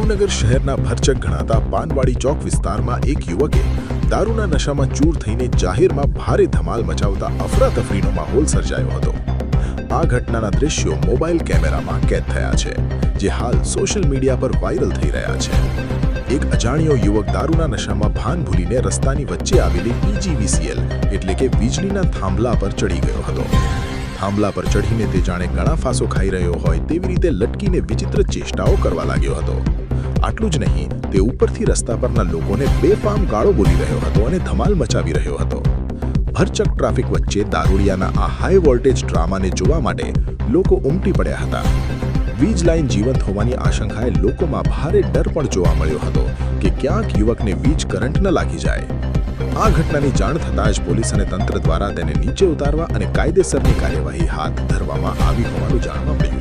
ભાવનગર શહેરના ભરચક ગણાતા પાનવાડી ચોક વિસ્તારમાં એક યુવકે દારૂના નશામાં ચૂર થઈને જાહેરમાં ભારે ધમાલ મચાવતા અફરાતફરીનો માહોલ સર્જાયો હતો। આ ઘટનાના દ્રશ્યો મોબાઈલ કેમેરામાં કેદ થયા છે, જે હાલ સોશિયલ મીડિયા પર વાયરલ થઈ રહ્યા છે। એક અજાણ્યો યુવક દારૂના નશામાં ભાન ભૂલીને રસ્તાની વચ્ચે આવેલી પીજીવીસીએલ એટલે કે વીજળીના થાંભલા પર ચડી ગયો હતો। થાંભલા પર ચઢીને તે જાણે ઘણા ફાંસો ખાઈ રહ્યો હોય તેવી રીતે લટકીને વિચિત્ર ચેષ્ટાઓ કરવા લાગ્યો હતો। આટલું જ નહીં, તે ઉપરથી રસ્તા પરના લોકોને બેફામ ગાળો બોલી રહ્યો હતો અને ધમાલ મચાવી રહ્યો હતો। ભરચક ટ્રાફિક વચ્ચે દારૂડિયાના આ હાઈ વોલ્ટેજ ડ્રામાને જોવા માટે લોકો ઉમટી પડ્યા હતા। વીજ લાઇન જીવંત હોવાની આશંકાએ લોકોમાં ભારે ડર પણ જોવા મળ્યો હતો કે ક્યાંક યુવકને વીજ કરંટ ન લાગી જાય। આ ઘટનાની જાણ થતાં જ પોલીસ અને તંત્ર દ્વારા તેને નીચે ઉતારવા અને કાયદેસરની કાર્યવાહી હાથ ધરવામાં આવી હોવાનું જાણવા મળ્યું।